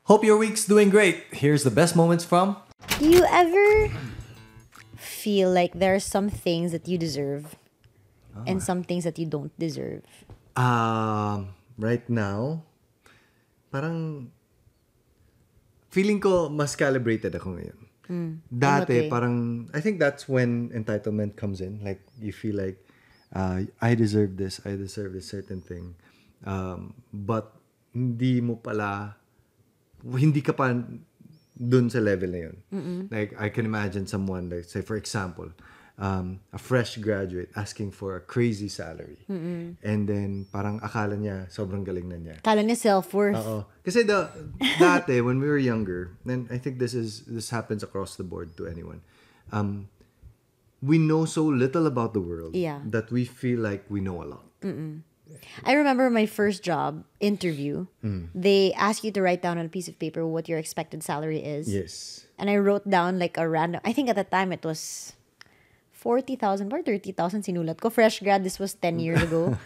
Hope your week's doing great. Here's the best moments from... Do you ever feel like there are some things that you deserve and some things that you don't deserve? Right now, parang feeling ko mas calibrated ako ngayon. Dati, way? parang, I think that's when entitlement comes in. Like, you feel like, I deserve this certain thing. But, hindi ka pa dun sa level na yun. Like, I can imagine someone, like, say, for example, a fresh graduate asking for a crazy salary. And then, parang akala niya, sobrang galing na niya. Kala niya self-worth. Oo. Kasi dati, when we were younger, and I think this happens across the board to anyone, we know so little about the world that we feel like we know a lot. I remember my first job interview. They ask you to write down on a piece of paper what your expected salary is. Yes. And I wrote down like a random, I think at the time it was 40,000 or 30,000 sinulat ko. Fresh grad, this was 10 years ago.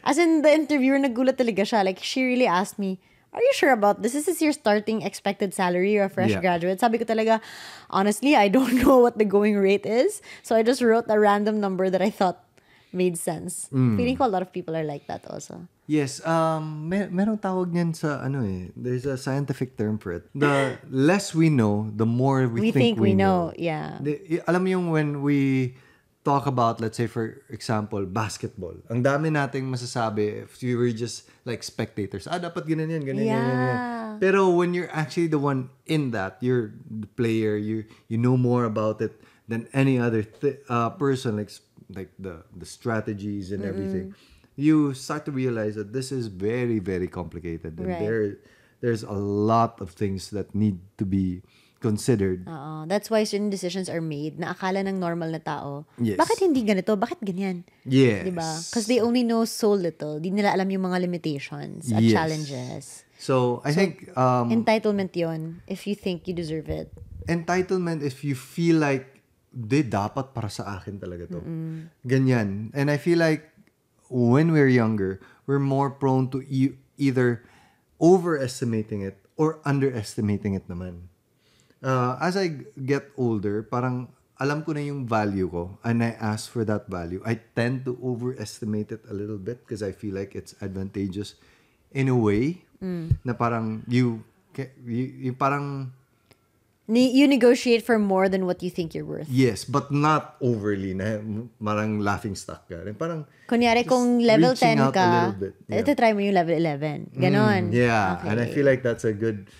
As in, the interviewer, nagulat talaga siya. Like, she really asked me, are you sure about this? Is this your starting expected salary or a fresh graduate? Sabi ko talaga, honestly, I don't know what the going rate is. So I just wrote a random number that I thought made sense. Feeling ko a lot of people are like that also. Yes, merong tawag niyan sa there's a scientific term for it. The less we know, the more we think we know. Yeah. Alam mo yung when we talk about, let's say for example, basketball. Ang dami nating masasabi if you were just like spectators. Dapat ganyan yan, ganyan. Pero when you're actually the one in that, you're the player, you know more about it than any other person, like the strategies and everything. You start to realize that this is very, very complicated. And there's a lot of things that need to be considered. That's why certain decisions are made na akala ng normal na tao. Yes. Bakit hindi ganito? Bakit ganyan? Yes. Diba? Because they only know so little. Di nila alam yung mga limitations at challenges. So, I think... entitlement yon if you think you deserve it. Entitlement if you feel like, dapat para sa akin talaga to. Ganyan. And I feel like when we're younger, we're more prone to either overestimating it or underestimating it naman. As I get older, parang alam ko na yung value ko and I ask for that value. I tend to overestimate it a little bit because I feel like it's advantageous in a way na parang you parang you negotiate for more than what you think you're worth. yes, but not overly na parang laughing stock ka. Parang kunyari kung level reaching 10 out a ka, little bit. Yeah. ito try mo yung level 11. Ganon. Yeah, Okay. and I feel like that's a good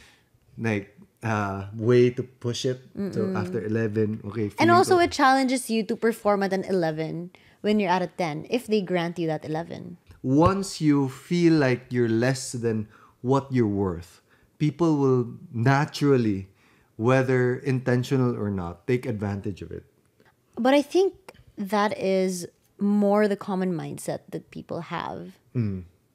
way to push it. So after 11, okay. And feeling also ko- it challenges you to perform at an 11 when you're at a 10 if they grant you that 11. once you feel like you're less than what you're worth, people will naturally, whether intentional or not, take advantage of it. But I think that is more the common mindset that people have.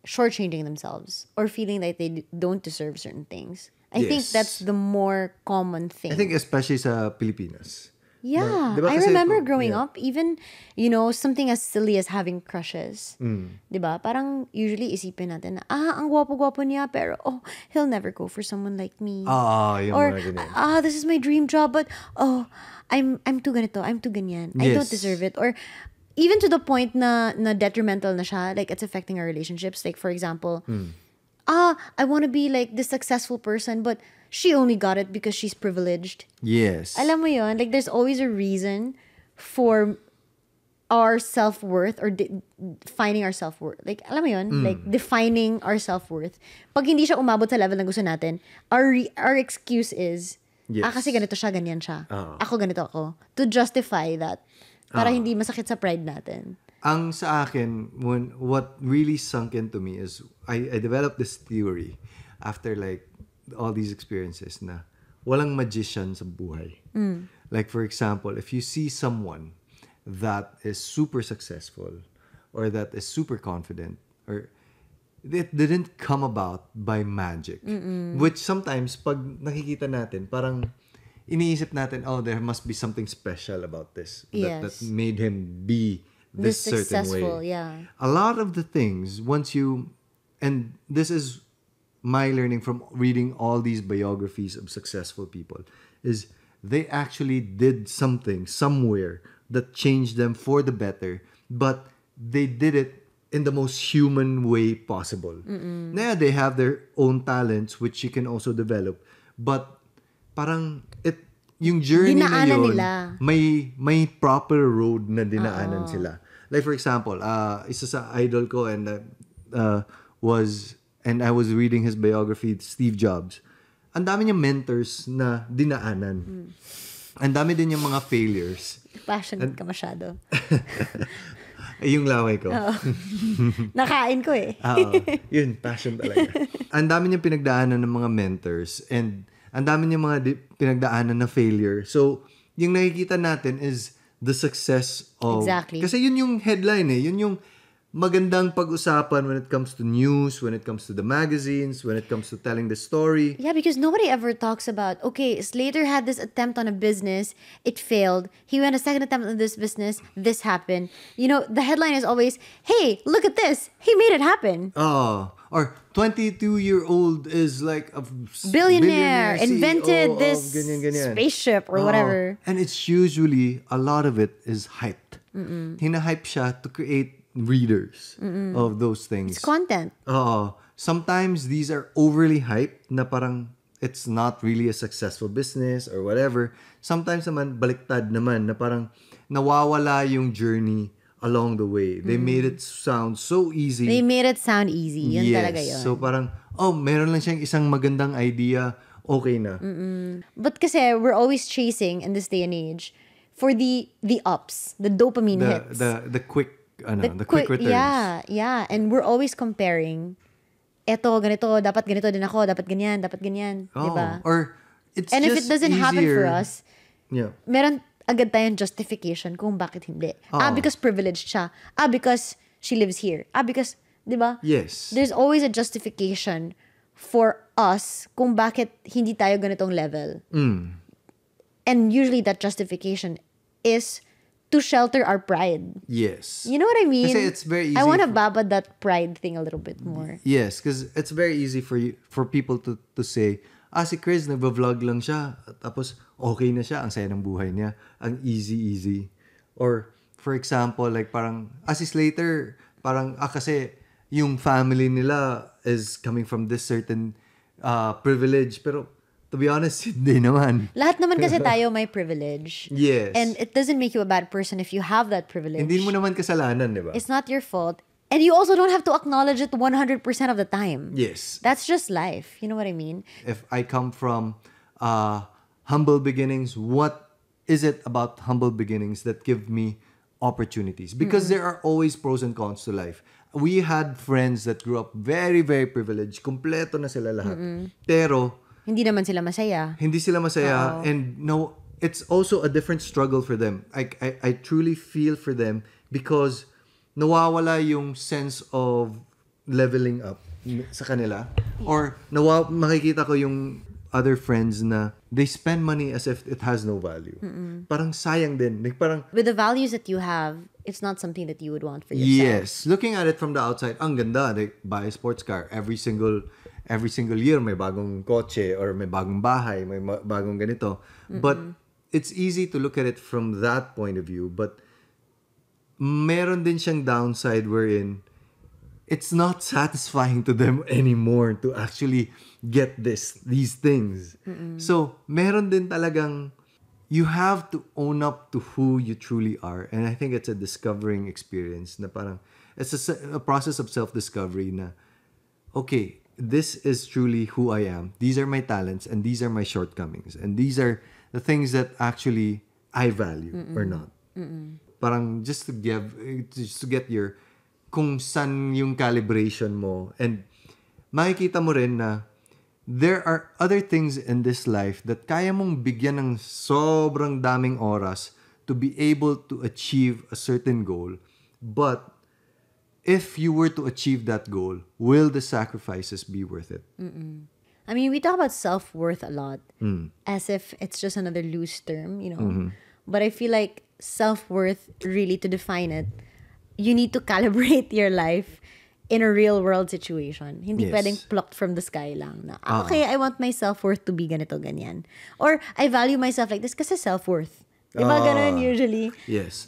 Shortchanging themselves or feeling like they don't deserve certain things. I think Yes. that's the more common thing. I think especially sa Pilipinas. Yeah. Diba I kasi remember po- growing yeah. up, even, something as silly as having crushes. Diba? Parang usually isipin natin na, ang gwapo-gwapo niya, pero, he'll never go for someone like me. Yung Or, mga ganyan. this is my dream job, but, I'm too ganito, I'm too ganyan. I don't Yes. deserve it. Or, even to the point na detrimental na siya, like it's affecting our relationships. Like, for example, I want to be like this successful person, but she only got it because she's privileged. Yes. Alam mo yun, like there's always a reason for our self-worth or finding our self-worth. Like, alam mo yun, like defining our self-worth. Pag hindi siya umabot sa level na gusto natin, our excuse is, Yes. kasi ganito siya, ganyan siya. Ako ganito ako. To justify that. Para hindi masakit sa pride natin. Ang sa akin, what really sunk into me is I developed this theory after like all these experiences na walang magician sa buhay. Like for example, if you see someone that is super successful or that is super confident or it didn't come about by magic. Which sometimes pag nakikita natin, parang iniisip natin, there must be something special about this that Yes. made him be this certain successful, way. yeah. A lot of the things, once you, and this is my learning from reading all these biographies of successful people is they actually did something somewhere that changed them for the better, but they did it in the most human way possible. Yeah, they have their own talents which you can also develop, but parang yung journey na Dinaanan yun, nila. may proper road na dinaanan sila. Like for example, isa sa idol ko and I was reading his biography, Steve Jobs. Ang dami niyang mentors na dinaanan. Ang dami din yung mga failures. Passionate ka masyado. Yung laway ko. Nakain ko eh. Oo. Yun, passion talaga. Ang dami niyang pinagdaanan ng mga mentors and ang dami niyang mga pinagdaanan na failure. So, yung nakikita natin is the success of... Exactly. Kasi yun yung headline eh. Yun yung magandang pag-usapan when it comes to news, when it comes to the magazines, when it comes to telling the story. Yeah, because nobody ever talks about, okay, Slater had this attempt on a business, it failed. He went a second attempt on this business, this happened. You know, the headline is always, hey, look at this. He made it happen. Oh, or 22-year-old is like a Billionaire, CEO invented of this ganyan. spaceship or whatever. And it's usually, a lot of it is hyped. Hina-hype siya to create readers of those things. It's content. Sometimes these are overly hyped na parang it's not really a successful business or whatever. Sometimes naman baliktad naman na parang nawawala yung journey along the way. They made it sound so easy. They made it sound easy. Yun Yes. talaga yun. So parang, meron lang siyang isang magandang idea, okay na. But kasi we're always chasing in this day and age for the ups, the dopamine hits. The quick the quick returns. Yeah. And we're always comparing, eto, ganito, dapat ganito din ako, dapat ganyan. Diba? Or it's And just if it doesn't happen for easier. us, Yeah. meron agad tayong justification kung bakit hindi. Because privileged siya. Because she lives here. Because, diba? Yes. There's always a justification for us kung bakit hindi tayo ganitong level. And usually that justification is to shelter our pride. Yes. You know what I mean? Kasi it's very easy. I want to babad that pride thing a little bit more. Yes, because it's very easy for people to say, si Chris, nagva-vlog lang siya. Tapos, okay na siya. Ang saya ng buhay niya. Ang easy. Or, for example, like parang, si Slater, parang, kasi yung family nila is coming from this certain privilege. Pero, to be honest, hindi naman. Lahat naman kasi tayo may privilege. Yes. And it doesn't make you a bad person if you have that privilege. Hindi mo naman kasalanan, di ba? It's not your fault. And you also don't have to acknowledge it 100% of the time. Yes. That's just life. You know what I mean? If I come from humble beginnings, what is it about humble beginnings that give me opportunities? Because there are always pros and cons to life. We had friends that grew up very, very privileged. Kompleto na sila lahat. Pero, Hindi naman sila masaya. hindi sila masaya. And no, it's also a different struggle for them. I truly feel for them because nawawala yung sense of leveling up sa kanila. Or makikita ko yung other friends na they spend money as if it has no value. Parang sayang din. Like parang, With the values that you have, it's not something that you would want for yourself. yes. Looking at it from the outside, ang ganda. Like, buy a sports car. Every single year, may bagong kotse or may bagong bahay, may bagong ganito. But it's easy to look at it from that point of view. But meron din siyang downside wherein it's not satisfying to them anymore to actually get these things. So, meron din talagang you have to own up to who you truly are. And I think it's a discovering experience na parang it's a process of self-discovery na okay, this is truly who I am. These are my talents and these are my shortcomings. And these are the things that actually I value or not. Parang just to get your kung san yung calibration mo. And makikita mo rin na there are other things in this life that kaya mong bigyan ng sobrang daming oras to be able to achieve a certain goal. But if you were to achieve that goal, will the sacrifices be worth it? I mean, we talk about self-worth a lot as if it's just another loose term, you know. But I feel like self-worth, really, to define it, you need to calibrate your life in a real world situation. Hindi Yes. pwedeng plucked from the sky lang na, okay, I want my self-worth to be ganito, ganyan. Or, I value myself like this kasi self-worth. Diba ganun usually? Yes.